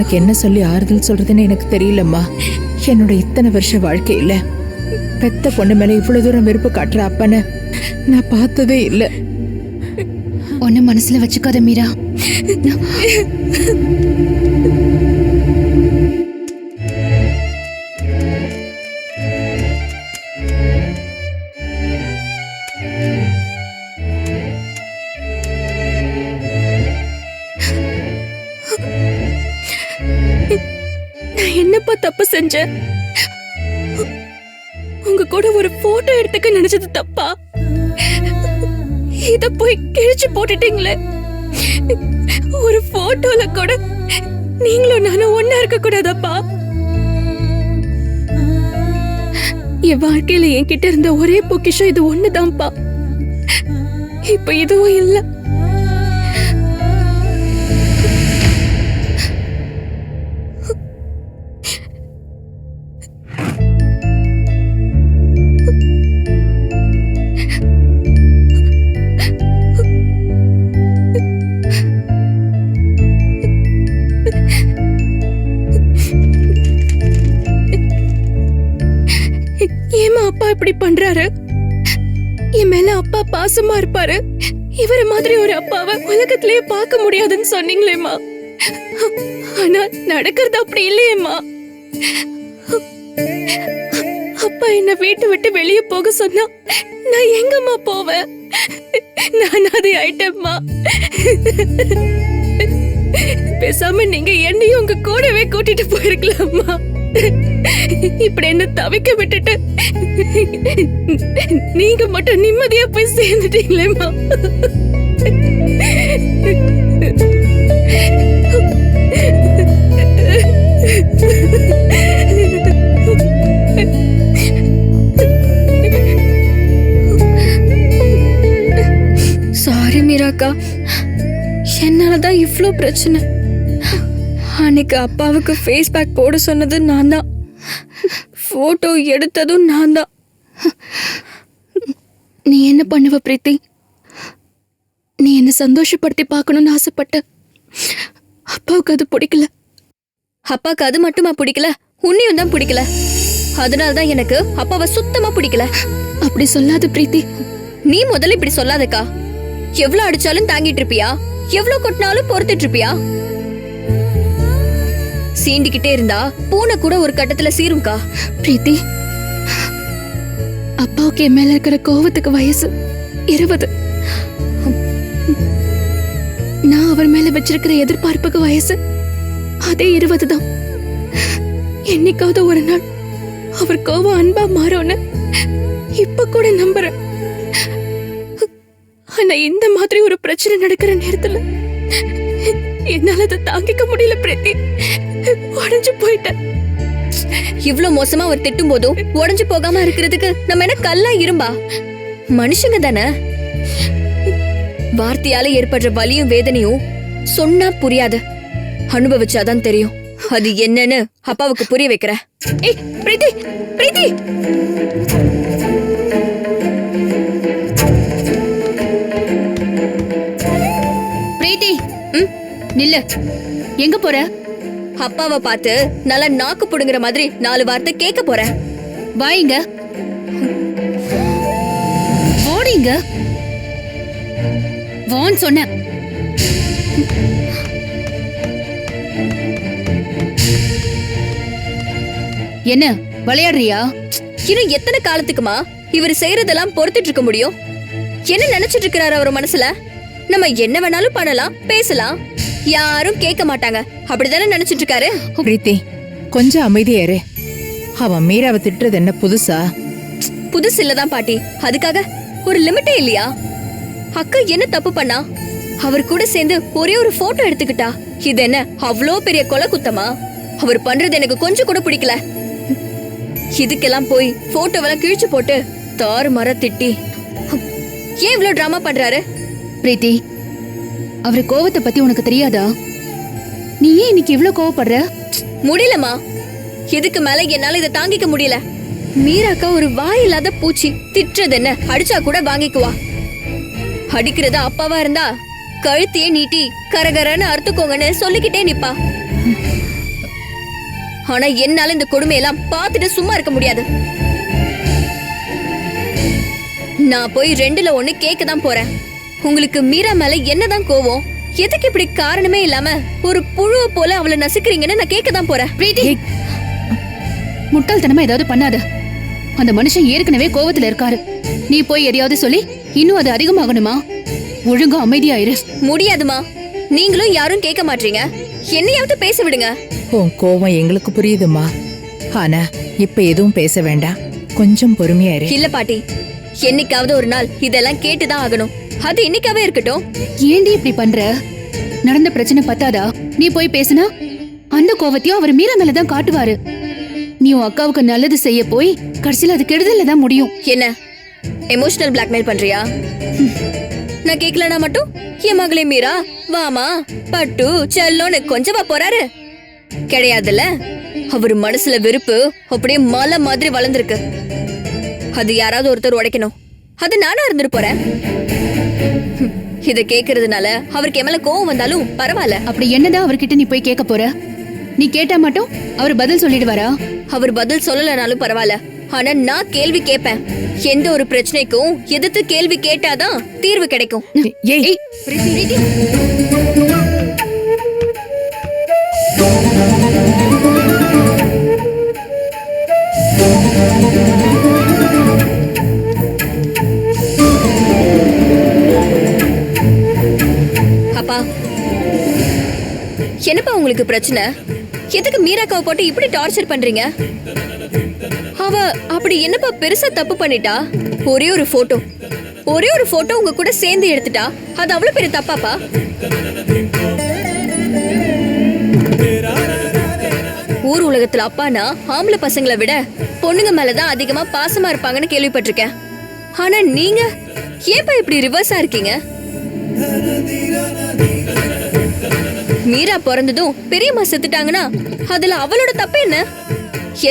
உனக்கு என்ன சொல்லி ஆறுதல் சொல்றதுன்னு எனக்கு தெரியலம்மா. என்னோட இத்தனை வருஷ வாழ்க்கையில பெத்த பொண்ணு மேல இவ்வளவு தூரம் வெறுப்பு காட்டுற அப்பனை நான் பார்த்ததே இல்லை. ஒன்னு மனசுல வச்சுக்காத மீரா. நான் என்னப்பா தப்பு செஞ்சேன்? உங்க கூட ஒரு போட்டோ எடுத்துக்க நினைச்சது தப்பா? இத போய் கிழிச்சு போட்டுட்டீங்களே. ஒரு போட்டோல கூட நீங்களும் நானும் ஒன்னா இருக்க கூடாதப்பா? என் வாழ்க்கையில என்கிட்ட இருந்த ஒரே பொக்கிஷம் இது ஒண்ணுதான்ப்பா. இப்ப இதுவும் இல்ல. ஏமா அப்பா இப்படி பண்றாரு? என் மேல அப்பா பாசமா இருப்பாரு. இவர மாதிரி ஒரு அப்பாவை உலகத்திலேயே பார்க்க முடியாதுன்னு சொன்னீங்களேம்மா. ஆனா நடக்கிறது அப்படி இல்லையேம்மா. அப்பா என்ன வீட்டை விட்டு வெளியே போக சொன்னா நான் எங்கம்மா போவேன்? நான் அதை ஆயிட்டேம்மா. பேசாம நீங்க என்னையும் உங்க கூடவே கூட்டிட்டு போயிருக்கலாமா? இப்படி என்ன தவிக்க விட்டுட்டு நீங்க மட்டும் நிம்மதியா போய் சேர்ந்துட்டீங்களேம்மா. சாரி மீராக்கா, என்னாலதான் இவ்ளோ பிரச்சனை. அன்னைக்கு அப்பாவுக்கு ஃபேஸ் பேக் போட சொன்னது நான் தான். போட்டோ எடுத்ததும் நான் தான். நீ என்ன பண்ணுவ பிரீத்தி? நீ என்ன சந்தோஷப்படுத்தி பார்க்கணும்னு ஆசைப்பட்ட. அப்பாவுக்கு அது பிடிக்கல. அப்பாவுக்கு அது மட்டுமா பிடிக்கல, உன்னையும் தான் பிடிக்கல. அதனாலதான் எனக்கு அப்பாவை சுத்தமா பிடிக்கல. அப்படி சொல்லாத பிரீத்தி. நீ முதல்ல இப்படி சொல்லாதக்கா. எவ்வளவு அடிச்சாலும் தாங்கிட்டு இருப்பியா? எவ்வளவு கொட்டினாலும் பொறுத்துட்டு இருப்பியா? சீண்டிக்கிட்டே இருந்தா பூனை கூட ஒரு கட்டத்துல சீரும்கா. பிரீத்தி, அப்பாவுக்கு என் மேல இருக்கிற கோவத்துக்கு வயசு 20. நான் அவர் மேல வச்சிருக்கிற எதிர்பார்ப்புக்கு வயசு அதே 20 தான். என்னைக்காவது ஒரு நாள் அவர் கோவம் அன்பா மாறும்னு இப்ப கூட நம்புறேன். ஆனா இந்த மாதிரி ஒரு பிரச்சனை நடக்கிற நேரத்துல என்னால அதை தாங்கிக்க முடியல பிரீத்தி. உடைஞ்சு போயிட்டேன். இவ்ளோ மோசமா அவர் திட்டும் போதும் உடைஞ்சு போகாம இருக்கிறதுக்கு நம்ம என்ன கல்லா இரும்பா? மனுஷங்க தானே. வார்த்தையால ஏற்படுற வலியும் வேதனையும் சொன்னா புரியாது, அனுபவிச்சாதான் தெரியும். அது என்னன்னு அப்பாவுக்கு புரிய வைக்கிற. ஏய் பிரீத்தி, பிரீத்தி. பிரீத்தி, நில்லு. எங்க போற? அப்பாவை பார்த்து நல்லா நாக்கு புடுங்குற மாதிரி 4 வார்த்தை கேட்க போறேன். வாயிங்க. ஓடிங்க. வான்னு சொன்ன. என்ன விளையாடுறியா? இன்னும் எத்தனை காலத்துக்குமா இவர் செய்யறதெல்லாம் பொறுத்துட்டு இருக்க முடியும்? என்ன நினைச்சிட்டு இருக்கிறாரு அவர் மனசுல? நம்ம என்ன வேணாலும் பண்ணலாம், பேசலாம், யாரும் கேட்க மாட்டாங்க, அப்படிதானே நினைச்சிட்டு இருக்காரு? பிரீத்தி, கொஞ்சம் அமைதியா இரு. அவன் மீராவை திட்டுறது என்ன புதுசா? புதுசு இல்லதான் பாட்டி. அதுக்காக ஒரு லிமிட்டே இல்லையா? அக்கா என்ன தப்பு பண்ணா? அவர் கூட சேர்ந்து ஒரே ஒரு போட்டோ எடுத்துக்கிட்டா. இது என்ன அவ்வளோ பெரிய கொலை குத்தமா? அவர் பண்றது எனக்கு கொஞ்சம் கூட பிடிக்கல. இதுக்கெல்லாம் போய் போட்டோவெல்லாம் கிழிச்சு போட்டு தாறு மர திட்டி ஏன் இவ்ளோ டிராமா பண்றாரு? பிரீத்தி, அவரு கோவத்தை பத்தி உனக்கு தெரியாதா? நீ ஏன் இன்னைக்கு இவ்ளோ கோவப்படுற? முடியலமா, இதுக்கு மேல என்னால இதை தாங்கிக்க முடியல. மீராக்கா ஒரு வாயில்லாத பூச்சி. திட்டுறது என்ன, அடிச்சா கூட வாங்கிக்குவா. அடிக்கிறதா அப்பாவா இருந்தா கழுத்தையே நீட்டி கரகரன்னு அறுத்துக்கோங்கன்னு சொல்லிக்கிட்டே நிப்பா. ஆனா என்னால இந்த கொடுமையெல்லாம் பார்த்துட்டு சும்மா இருக்க முடியாது. நான் போய் 2ல 1 கேட்க தான் போறேன். உங்களுக்கு மீரா மேல என்னதான் கோவம்? எதுக்கு இப்படி காரணமே இல்லாம ஒரு புழுவ போல அவளை நசுக்கிறீங்கன்னு நான் கேட்க தான் போறேன். பிரீத்தி, முட்டாள்தனமா ஏதாவது பண்ணாத. அந்த மனுஷன் ஏற்கனவே கோவத்துல இருக்காரு. நீ போய் எதையாவது சொல்லி இன்னும் அது அதிகமாகணுமா? ஒழுங்கா அமைதியாயிரு. முடியாதுமா. நீங்களும் யாரும் கேட்க மாட்டீங்க. என்னையாவது பேச விடுங்க. உன் கோவம் எங்களுக்கு புரியுதுமா. ஆனா இப்ப எதுவும் பேச வேண்டாம், கொஞ்சம் பொறுமையா இரு. இல்ல பாட்டி, என்னைக்காவது ஒரு நாள் இதெல்லாம் கேட்டுதான் ஆகணும். அது இன்னைக்காவே இருக்கட்டும். ஏண்டி இப்படி பண்ற? நடந்த பிரச்சனை பத்தாதா? நீ போய் பேசினா அந்த கோவத்தையும் அவர் மீரா மேலதான் காட்டுவாரு. நீ உன் அக்காவுக்கு நல்லது செய்ய போய் கடைசியில அது கெடுதல்ல தான் முடியும். என்ன எமோஷனல் பிளாக்மெயில் பண்றியா? நான் கேக்கலனா மட்டும் என் மகளே மீரா வாமா பட்டு செல்லோன்னு கொஞ்சமா போறாரு கிடையாதுல்ல. அவர் மனசுல வெறுப்பு அப்படியே மலை மாதிரி வளர்ந்துருக்கு. அது யாராவது ஒருத்தர் உடைக்கணும். அது நானா இருந்துட்டு போறேன். இத கேக்குறதுனால அவருக்கு என் மேல கோவம் வந்தாலும் பரவாயில்ல. அப்படி என்னதான் அவர்கிட்ட நீ போய் கேட்க போற? நீ கேட்டா மட்டும் அவர் பதில் சொல்லிடுவாரா? அவர் பதில் சொல்லலனாலும் பரவாயில்ல. ஆனா நான் கேள்வி கேட்பேன். எந்த ஒரு பிரச்சனைக்கும் எதிர்த்து கேள்வி கேட்டாதான் தீர்வு கிடைக்கும். ஏய், பிரீத்தி, அப்பா, என்னப்பா உங்களுக்கு பிரச்சனை? எதுக்கு மீராக்காவை போட்டு இப்படி டார்ச்சர் பண்றீங்க? அவ அப்படி என்னப்பா பெருசா தப்பு பண்ணிட்டா? ஒரே ஒரு போட்டோ உங்க கூட சேர்ந்து எடுத்துட்டா. அது அவ்வளவு பெரிய தப்பாப்பா? ஊர் உலகத்துல அப்பானா ஆம்பளை பசங்களை விட பொண்ணுங்க மேலதான் அதிகமா பாசமா இருப்பாங்கன்னு கேள்விப்பட்டிருக்கேன். ஆனா நீங்க ஏன்பா இப்படி ரிவர்ஸா இருக்கீங்க? மீரா பிறந்ததும் பெரியம்மா செத்துட்டாங்கன்னா அதுல அவளோட தப்பு என்ன?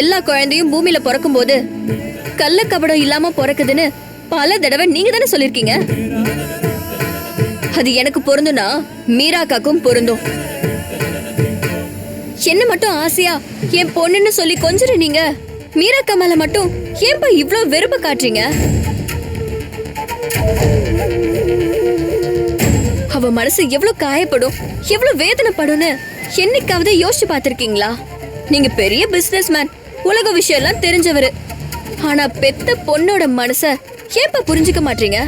எல்லா குழந்தையும் பூமியில பிறக்கும் போது கள்ள கபடம் இல்லாம பிறக்குதுன்னு பல தடவை நீங்க தானே சொல்லிருக்கீங்க. அது எனக்கு பொருந்தும்னா மீராக்காக்கும் பொருந்தும். என்ன மட்டும் ஆசையா என் பொண்ணுன்னு சொல்லி கொஞ்சம் நீங்க மீராக்கா மேல மட்டும் ஏன்பா இவ்ளோ வெறுப்பு காட்டுறீங்க? அவ மனசு எவ்வளவு காயப்படும், எவ்வளவு வேதனைப்படும்னு என்னைக்காவது யோசிச்சு பாத்திருக்கீங்களா? நீங்க பெரிய பிசினஸ் மேன், உலக விஷயம் எல்லாம் தெரிஞ்சவரு. ஆனா பெத்த பொண்ணோட மனச ஏப்ப புரிஞ்சுக்க மாட்டீங்க?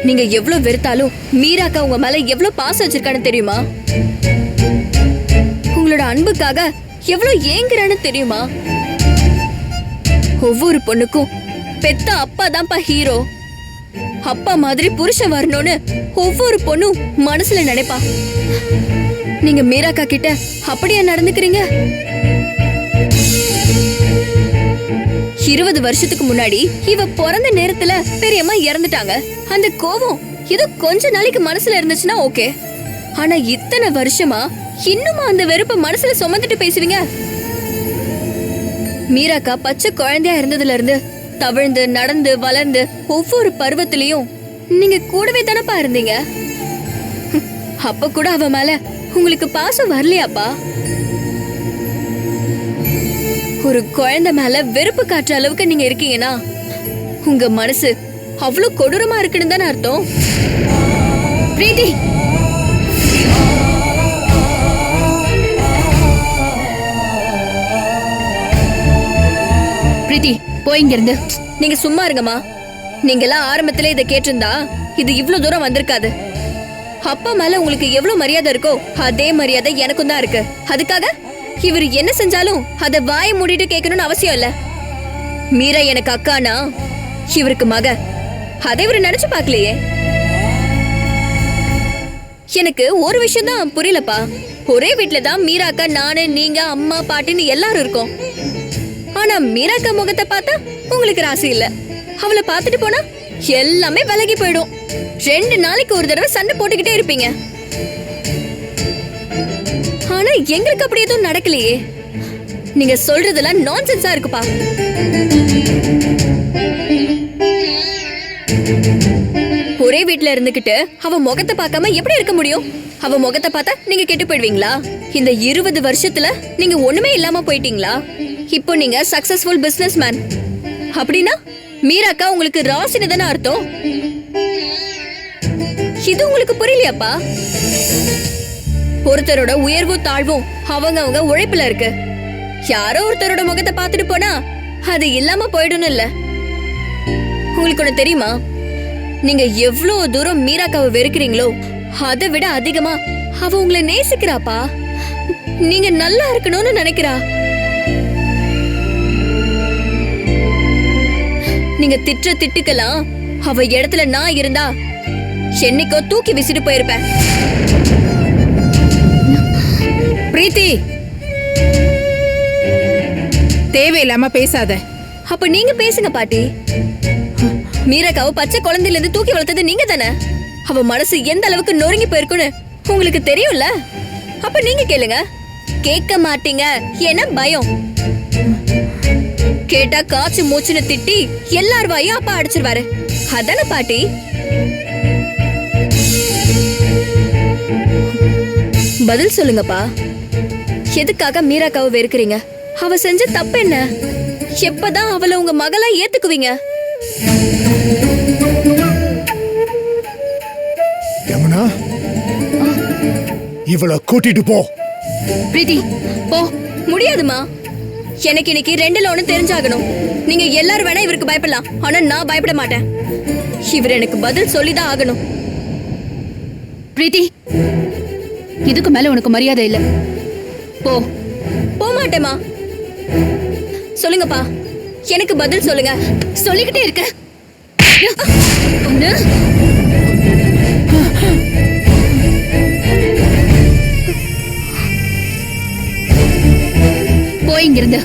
நீங்க எவ்வளவு வெறுத்தாலும் மீராக்கா உங்க மேல எவ்வளவு பாசம் வச்சிருக்கான்னு தெரியுமா? உங்களோட அன்புக்காக எவ்வளவு ஏங்குறான்னு தெரியுமா? ஒவ்வொரு பொண்ணுக்கும் பெத்த அப்பா தான்ப்பா ஹீரோ. அப்பா மாதிரி புருஷன் வரணும்னு ஒவ்வொரு பொண்ணும் மனசுல நினைப்பா. நீங்க மீராக்கா கிட்ட அப்படியே நடந்துக்கிறீங்க? 20 வருஷத்துக்கு முன்னாடி இவ பிறந்த நேரத்துல பெரியம்மா இறந்துட்டாங்க. அந்த கோவம் ஏதோ கொஞ்ச நாளைக்கு மனசுல இருந்துச்சுன்னா ஓகே. ஆனா இத்தனை வருஷமா இன்னுமா அந்த வெறுப்ப மனசுல சுமந்துட்டு பேசுவீங்க? மீராக்கா பச்சை குழந்தையா இருந்ததுல இருந்து தவழ்ந்து நடந்து வளர்ந்து ஒவ்வொரு பருவத்திலையும் நீங்க கூடவே தானப்பா இருந்தீங்க. அப்ப கூட அவ மேல உங்களுக்கு பாசம் வரலையாப்பா? ஒரு குழந்தை மேல வெறுப்பு காட்டுற அளவுக்கு நீங்க இருக்கீங்கன்னா உங்க மனசு அவ்வளவு கொடூரமா இருக்குன்னு தானே அர்த்தம். பிரீத்தி, பிரீத்தி போய் இங்க இருந்து. நீங்க சும்மா இருங்கம்மா. நீங்க எல்லாம் ஆரம்பத்திலே இதை கேட்டிருந்தா இது இவ்வளவு தூரம் வந்திருக்காது. அப்பா மேல உங்களுக்கு எவ்வளவு மரியாதை இருக்கோ அதே மரியாதை எனக்கும் தான் இருக்கு. அதுக்காக இவர் என்ன செஞ்சாலும் அத வாயை மூடிட்டு கேட்கணும்னு அவசியம் இல்ல. மீரா எனக்கு அக்கானா இவருக்கு மக. அதை இவரு நினைச்சு பாக்கலையே. எனக்கு ஒரு விஷயம் தான் புரியலப்பா. ஒரே வீட்டுலதான் மீராக்கா, நானு, நீங்க, அம்மா, பாட்டின்னு எல்லாரும் இருக்கோம். ஆனா மீராக்கா முகத்தை பார்த்தா உங்களுக்கு ராசி இல்ல. அவளை பார்த்துட்டு போனா எல்லாமே விலகி போயிடும். 2 நாளைக்கு ஒரு தடவை சண்டை போட்டுக்கிட்டே இருப்பீங்க. ஆனா எங்களுக்கு அப்படி எதுவும் நடக்கலையே. நீங்க சொல்றதெல்லாம் நான்சென்ஸா இருக்குப்பா. ஒரே ஒரே வீட்ல இருந்துகிட்டு அவ முகத்தை பார்க்காம எப்படி இருக்க முடியும்? அவ முகத்தை பார்த்தா நீங்க கெட்டு போயிடுவீங்களா? இந்த 20 வருஷத்துல நீங்க ஒண்ணுமே இல்லாம போயிட்டீங்களா? இப்போ நீங்க சக்சஸ்ஃபுல் பிசினஸ் மேன் அப்படின்னா மீராக்கா உங்களுக்கு ராசின்னு தானே அர்த்தம். இது உங்களுக்கு புரியலையாப்பா? ஒருத்தரோட உயர்வும் தாழ்வும் அவங்க உழைப்புல இருக்கு. யாரோ ஒருத்தரோட முகத்தை பார்த்துட்டு போனா அது இல்லாம போயிடும் இல்ல. உங்களுக்கு ஒண்ணு தெரியுமா? நீங்க எவ்வளவு தூரம் மீராக்காவை வெறுக்கிறீங்களோ அதை விட அதிகமா அவ உங்களை நேசிக்கிறாப்பா. நீங்க நல்லா இருக்கணும்னு நினைக்கிறா. நீங்க திட்டுற திட்டுக்கலாம் அவ இடத்துல நான் இருந்தா என்னைக்கோ தூக்கி விசிட்டு போயிருப்பேன். பிரீத்தி, தேவையில்லாம பேசாத. அப்ப நீங்க பேசுங்க பாட்டி. மீராக்காவை பச்சை குழந்தையில இருந்து தூக்கி வளர்த்தது நீங்க தானே. அவ மனசு எந்த அளவுக்கு நொறுங்கி போயிருக்குன்னு உங்களுக்கு தெரியும்ல. அப்ப நீங்க கேளுங்க. கேட்க மாட்டீங்க, ஏன்னா பயம். கேட்டா காய்ச்சி மூச்சுன்னு திட்டி எல்லார் வாயும் அப்பா அடிச்சிருவாரு. அதானே பாட்டி? பதில் சொல்லுங்கப்பா. எதுக்காக மீராக்காவை வெறுக்கிறீங்க? அவ செஞ்ச தப்பு என்ன? எப்பதான் அவளை உங்க மகளா ஏத்துக்குவீங்க? யமுனா, இவளை கூட்டிட்டு போ. பிரீத்தி போ. முடியாதுமா. எனக்கு இன்னைக்கு 2ல 1 தெரிஞ்சாகணும். நீங்க எல்லாரும் வேணா இவருக்கு பயப்படலாம், ஆனா நான் பயப்பட மாட்டேன். இவர் எனக்கு பதில் சொல்லிதான் ஆகணும். பிரீத்தி, இதுக்கு மேல உனக்கு மரியாதை இல்ல. போ. போக மாட்டேமா. சொல்லுங்கப்பா, எனக்கு பதில் சொல்லுங்க. சொல்லிக்கிட்டே இருக்க. ஒண்ணு. போய் இங்கிருந்து.